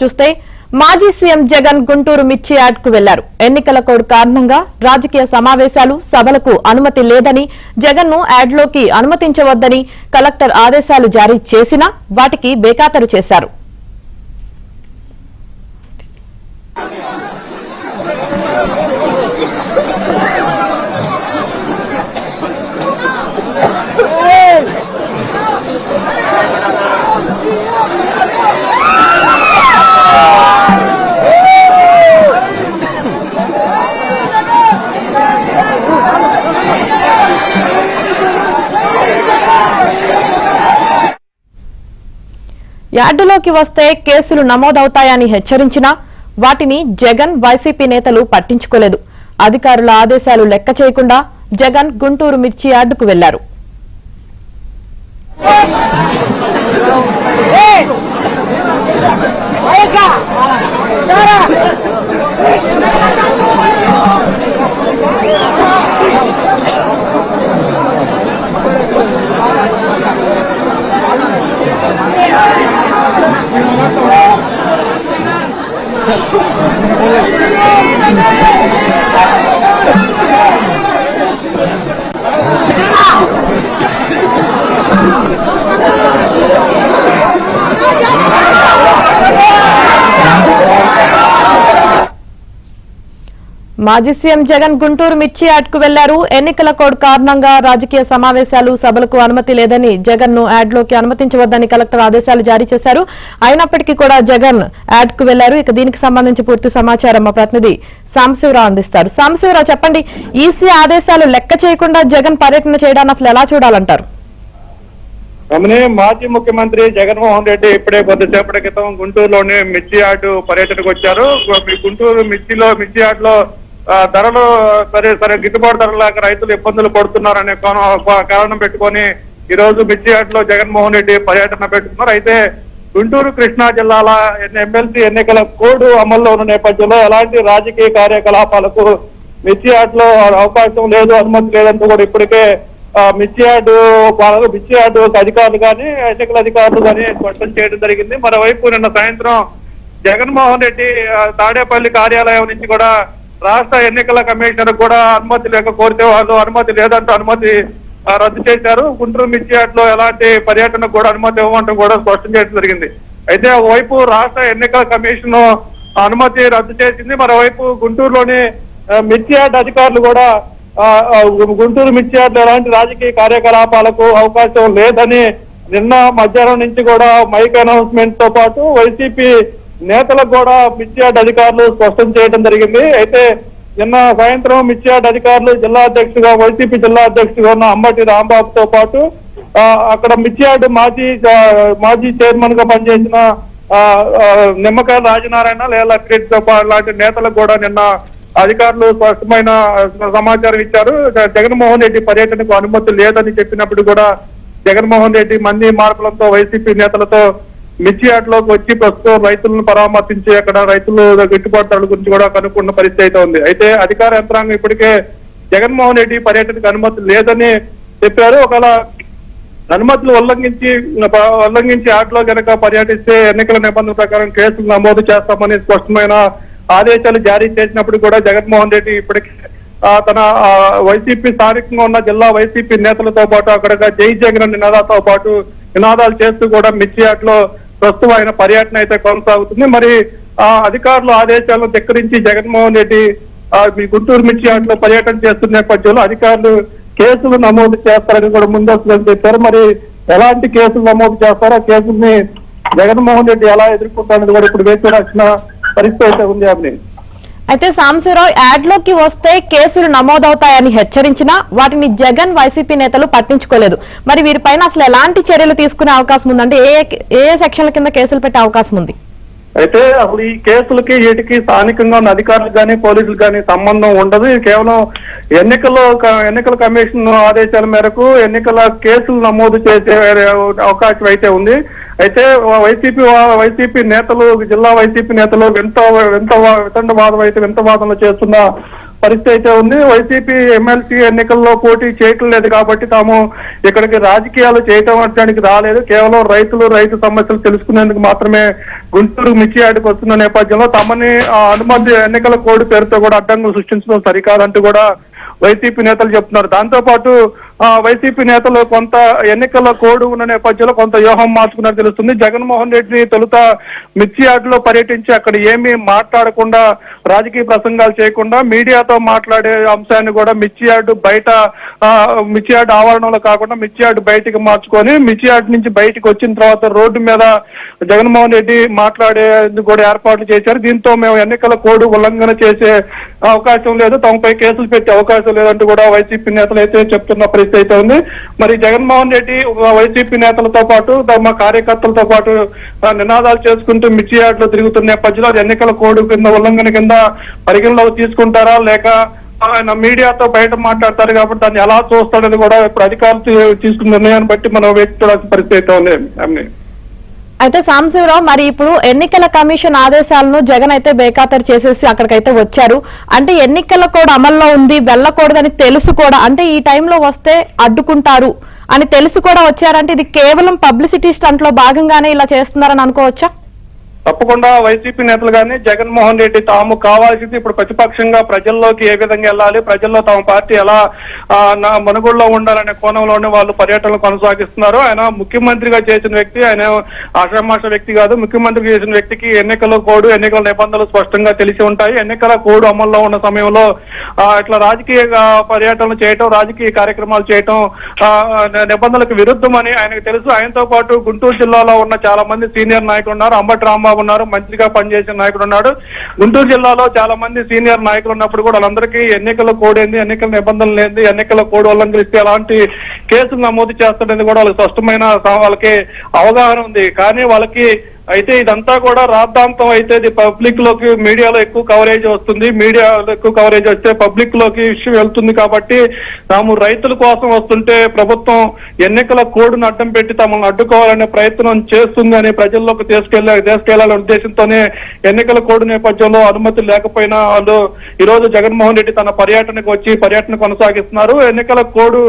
చూస్తే మాజీ సీఎం జగన్ గుంటూరు మిర్చి యాడ్ కు వెళ్లారు. ఎన్నికల కోడ్ కారణంగా రాజకీయ సమావేశాలు సభలకు అనుమతి లేదని, జగన్ ను యాడ్ లోకి అనుమతించవద్దని కలెక్టర్ ఆదేశాలు జారీ చేసినా వాటికి బేఖాతరు చేశారు. యార్డులోకి వస్తే కేసులు నమోదవుతాయని హెచ్చరించినా వాటిని జగన్ వైసీపీ నేతలు పట్టించుకోలేదు. అధికారుల ఆదేశాలు లెక్క చేయకుండా జగన్ గుంటూరు మిర్చి యార్డుకు వెళ్లారు. మాజీ సీఎం జగన్ గుంటూరు మిర్చి యాడ్ కు వెళ్లారు. ఎన్నికల కోడ్ కారణంగా రాజకీయ సమావేశాలు సభలకు అనుమతి లేదని, జగన్ ను యాడ్ లోకి అనుమతించవద్దని కలెక్టర్ ఆదేశాలు జారీ చేశారు. అయినప్పటికీ కూడా జగన్ యాడ్ కు వెళ్లారు. ఇక దీనికి సంబంధించి పూర్తి సమాచారం మా ప్రతినిధి సాంబశివరావు అందిస్తారు. సాంబశివరావు, చెప్పండి, ఈసీ ఆదేశాలు లెక్క చేయకుండా జగన్ పర్యటన చేయడాన్ని అసలు ఎలా చూడాలంటారు? మాజీ ముఖ్యమంత్రి జగన్మోహన్ రెడ్డి ఇప్పుడే కొద్దిసేపటి క్రితం గుంటూరులోని మిర్చి యార్డు పర్యటనకు వచ్చారు. గుంటూరు మిర్చి యార్డులో ధరలు సరే గిట్టుబాటు ధరలు లేక రైతులు ఇబ్బందులు పడుతున్నారనే కారణం పెట్టుకొని ఈ రోజు మిర్చి యార్డులో జగన్మోహన్ రెడ్డి పర్యటన పెట్టుకున్నారు. అయితే గుంటూరు కృష్ణా జిల్లాల ఎమ్మెల్సీ ఎన్నికల కోడ్ అమల్లో ఉన్న నేపథ్యంలో ఎలాంటి రాజకీయ కార్యకలాపాలకు మిర్చి యార్డులో అవకాశం లేదు, అనుమతి లేదంటూ కూడా ఇప్పటికే మిర్చి యార్డు అధికారులు కానీ ఎన్నికల అధికారులు కానీ స్పష్టం చేయడం జరిగింది. మరోవైపు నిన్న సాయంత్రం జగన్మోహన్ రెడ్డి తాడేపల్లి కార్యాలయం నుంచి కూడా రాష్ట్ర ఎన్నికల కమిషనర్ కూడా అనుమతి లేక కోరితే వాళ్ళు అనుమతి లేదంటూ అనుమతి రద్దు చేశారు. గుంటూరు మిర్చి యార్డులో ఎలాంటి పర్యటనకు కూడా అనుమతి ఇవ్వమంటూ కూడా స్పష్టం చేయడం జరిగింది. అయితే ఓవైపు రాష్ట్ర ఎన్నికల కమిషన్ అనుమతి రద్దు చేసింది, మరోవైపు గుంటూరులోని మిర్చి యార్డు అధికారులు కూడా గుంటూరు మిర్చి యార్డులో ఎలాంటి రాజకీయ కార్యకలాపాలకు అవకాశం లేదని నిన్న మధ్యాహ్నం నుంచి కూడా మైక్ అనౌన్స్మెంట్ తో పాటు వైసీపీ నేతలకు కూడా మిర్చి యార్డు అధికారులు స్పష్టం చేయడం జరిగింది. అయితే నిన్న సాయంత్రం మిర్చి యార్డు అధికారులు జిల్లా అధ్యక్షుడుగా వైసీపీ జిల్లా అధ్యక్షుడుగా ఉన్న అంబటి రాంబాబుతో పాటు అక్కడ మిర్చి యార్డు మాజీ చైర్మన్ గా పనిచేసిన నిమ్మకాయల రాజనారాయణ, లేలా కిరీట్ లాంటి నేతలకు కూడా నిన్న అధికారులు స్పష్టమైన సమాచారం ఇచ్చారు. జగన్మోహన్ రెడ్డి పర్యటనకు అనుమతి లేదని చెప్పినప్పుడు కూడా జగన్మోహన్ రెడ్డి మంది మార్పులతో వైసీపీ నేతలతో మిర్చి యార్డులోకి వచ్చి ప్రస్తుతం రైతులను పరామర్శించి అక్కడ రైతులు గిట్టుబాటు ధరల గురించి కూడా కనుక్కున్న పరిస్థితి అయితే ఉంది. అయితే అధికార యంత్రాంగం ఇప్పటికే జగన్మోహన్ రెడ్డి పర్యటనకు అనుమతి లేదని చెప్పారు. ఒకవేళ అనుమతులు ఉల్లంఘించి యార్డులో కనుక పర్యటిస్తే ఎన్నికల నిబంధనల ప్రకారం కేసులు నమోదు చేస్తామని స్పష్టమైన ఆదేశాలు జారీ చేసినప్పుడు కూడా జగన్మోహన్ రెడ్డి ఇప్పటికే తన వైసీపీ స్థానికంగా ఉన్న జిల్లా వైసీపీ నేతలతో పాటు అక్కడ జై జగన్ నినాదాలు చేస్తూ కూడా మిర్చి యార్డులో ప్రస్తుతం ఆయన పర్యటన అయితే కొనసాగుతుంది. మరి అధికారులు ఆదేశాలను ధిక్కరించి జగన్మోహన్ రెడ్డి మీ గుంటూరు మిర్చి యార్డులో పర్యటన చేస్తున్న నేపథ్యంలో అధికారులు కేసులు నమోదు చేస్తారని కూడా ముందస్తుగా చెప్పారు. మరి ఎలాంటి కేసులు నమోదు చేస్తారో ఆ కేసుల్ని జగన్మోహన్ రెడ్డి ఎలా ఎదుర్కొంటారని కూడా ఇప్పుడు వేచి రాసిన పరిస్థితి అయితే ఉంది. అని అయితే సాంబశివరావు, యాడ్ లోకి వస్తే కేసులు నమోదవుతాయని హెచ్చరించినా వాటిని జగన్ వైసీపీ నేతలు పట్టించుకోలేదు. మరి వీరిపైన అసలు ఎలాంటి చర్యలు తీసుకునే అవకాశం ఉందంటే ఏ సెక్షన్ల కింద కేసులు పెట్టే అవకాశం ఉంది? అయితే అసలు ఈ కేసులకి వీటికి స్థానికంగా ఉన్న అధికారులకు కానీ పోలీసులకు కానీ సంబంధం ఉండదు. కేవలం ఎన్నికల కమిషన్ ఆదేశాల మేరకు ఎన్నికల కేసులు నమోదు చేసే అవకాశం అయితే ఉంది. అయితే వైసీపీ నేతలు, జిల్లా వైసీపీ నేతలు వింత వాదనలు చేస్తున్న పరిస్థితి అయితే ఉంది. వైసీపీ ఎమ్మెల్సీ ఎన్నికల్లో పోటీ చేయటం లేదు కాబట్టి తాము ఇక్కడికి రాజకీయాలు చేయటానికి రాలేదు, కేవలం రైతు సమస్యలు తెలుసుకునేందుకు మాత్రమే గుంటూరు మిర్చియాడ్కి వస్తున్న నేపథ్యంలో తమని అనుమతి ఎన్నికల కోడ్ పేరుతో కూడా అడ్డంకులు సృష్టించడం సరికాదంటూ కూడా వైసీపీ నేతలు చెప్తున్నారు. దాంతో పాటు వైసీపీ నేతలు కొంత ఎన్నికల కోడ్ ఉన్న నేపథ్యంలో కొంత వ్యూహం మార్చుకున్నట్టు తెలుస్తుంది. జగన్మోహన్ రెడ్డిని తొలుత మిర్చియాడ్లో పర్యటించి అక్కడ ఏమీ మాట్లాడకుండా, రాజకీయ ప్రసంగాలు చేయకుండా మీడియాతో మాట్లాడే అంశాన్ని కూడా మిర్చియాడ్ ఆవరణలో కాకుండా మిర్చియాడ్ బయటికి మార్చుకొని మిర్చియాడ్ నుంచి బయటికి వచ్చిన తర్వాత రోడ్డు మీద జగన్మోహన్ రెడ్డి మాట్లాడేందుకు కూడా ఏర్పాట్లు చేశారు. దీంతో మేము ఎన్నికల కోడ్ ఉల్లంఘన చేసే అవకాశం లేదు, తమపై కేసులు పెట్టే అవకాశం లేదంటూ కూడా వైసీపీ నేతలు అయితే చెప్తున్న పరిస్థితి అయితే ఉంది. మరి జగన్మోహన్ రెడ్డి వైసీపీ నేతలతో పాటు తమ కార్యకర్తలతో పాటు నినాదాలు చేసుకుంటూ మిర్చియాడ్లో తిరుగుతున్న నేపథ్యంలో అది ఎన్నికల కోడ్ కింద ఉల్లంఘన కింద పరిగణలోకి తీసుకుంటారా లేక ఆయన మీడియాతో బయట మాట్లాడతారు కాబట్టి దాన్ని ఎలా చూస్తాడని కూడా ఇప్పుడు అధికారులు తీసుకున్న నిర్ణయాన్ని బట్టి మనం వేచి చూడాల్సిన పరిస్థితి అయితే ఉంది. అయితే సాంబశివరావు, మరి ఇప్పుడు ఎన్నికల కమిషన్ ఆదేశాలను జగన్ అయితే బేఖాతరు చేసేసి అక్కడికైతే వచ్చారు. అంటే ఎన్నికల కోడ్ అమల్లో ఉంది, వెళ్ళకూడదని తెలుసు కూడా, అంటే ఈ టైంలో వస్తే అడ్డుకుంటారు అని తెలుసు కూడా వచ్చారంటే ఇది కేవలం పబ్లిసిటీ స్టంట్ లో భాగంగానే ఇలా చేస్తున్నారని అనుకోవచ్చా? తప్పకుండా వైసీపీ నేతలు కానీ జగన్మోహన్ రెడ్డి తాము కావాల్సింది ఇప్పుడు ప్రతిపక్షంగా ప్రజల్లోకి ఏ విధంగా వెళ్ళాలి, ప్రజల్లో తమ పార్టీ ఎలా మనుగోడులో ఉండాలనే కోణంలోనే వాళ్ళు పర్యటనలు కొనసాగిస్తున్నారు. ఆయన ముఖ్యమంత్రిగా చేసిన వ్యక్తి, ఆయన ఆషామాష వ్యక్తి కాదు. ముఖ్యమంత్రి చేసిన వ్యక్తికి ఎన్నికల కోడ్, ఎన్నికల నిబంధనలు స్పష్టంగా తెలిసి ఉంటాయి. ఎన్నికల కోడ్ అమల్లో ఉన్న సమయంలో ఇట్లా రాజకీయ పర్యటనలు చేయటం, రాజకీయ కార్యక్రమాలు చేయటం నిబంధనలకు విరుద్ధమని ఆయనకు తెలుసు. ఆయనతో పాటు గుంటూరు జిల్లాలో ఉన్న చాలా మంది సీనియర్ నాయకులు ఉన్నారు. అంబటి రాంబాబు ఉన్నారు, మంత్రిగా పనిచేసిన నాయకుడు ఉన్నాడు. గుంటూరు జిల్లాలో చాలా మంది సీనియర్ నాయకులు ఉన్నప్పుడు కూడా వాళ్ళందరికీ ఎన్నికల కోడ్ ఏంది, ఎన్నికల నిబంధనలు ఏంది, ఎన్నికల కోడ్ ఉల్లంఘిస్తే ఎలాంటి కేసులు నమోదు చేస్తాడని కూడా వాళ్ళకి స్పష్టమైన వాళ్ళకి అవగాహన ఉంది. కానీ వాళ్ళకి అయితే ఇదంతా కూడా రాద్ధాంతం అయితే ఇది పబ్లిక్ లోకి మీడియాలో ఎక్కువ కవరేజ్ వస్తుంది, మీడియాలో ఎక్కువ కవరేజ్ వస్తే పబ్లిక్ లోకి ఇష్యూ వెళ్తుంది. కాబట్టి తాము రైతుల కోసం వస్తుంటే ప్రభుత్వం ఎన్నికల కోడ్ను అడ్డం పెట్టి తమను అడ్డుకోవాలనే ప్రయత్నం చేస్తుంది అని ప్రజల్లోకి తీసుకెళ్లాలనే ఉద్దేశంతోనే ఎన్నికల కోడ్ నేపథ్యంలో అనుమతి లేకపోయినా వాళ్ళు ఈ రోజు జగన్మోహన్ రెడ్డి తన పర్యటన కొనసాగిస్తున్నారు. ఎన్నికల కోడ్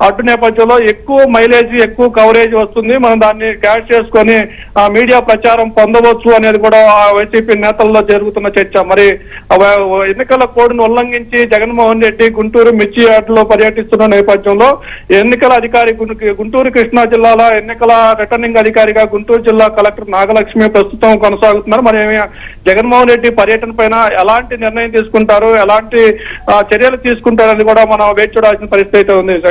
అడ్డు నేపథ్యంలో ఎక్కువ మైలేజ్, ఎక్కువ కవరేజ్ వస్తుంది, మనం దాన్ని క్యాష్ చేసుకొని ఆ మీడియా ప్రచారం పొందవచ్చు అనేది కూడా వైసీపీ నేతల్లో జరుగుతున్న చర్చ. మరి ఎన్నికల కోడ్ను ఉల్లంఘించి జగన్మోహన్ రెడ్డి గుంటూరు మిర్చియాడ్లో పర్యటిస్తున్న నేపథ్యంలో ఎన్నికల అధికారి గుంటూరు కృష్ణా జిల్లాల ఎన్నికల రిటర్నింగ్ అధికారిగా గుంటూరు జిల్లా కలెక్టర్ నాగలక్ష్మి ప్రస్తుతం కొనసాగుతున్నారు. మరి జగన్మోహన్ రెడ్డి పర్యటన పైన ఎలాంటి నిర్ణయం తీసుకుంటారు, ఎలాంటి చర్యలు తీసుకుంటారని కూడా మనం వేచి చూడాల్సిన పరిస్థితి అయితే ఉంది.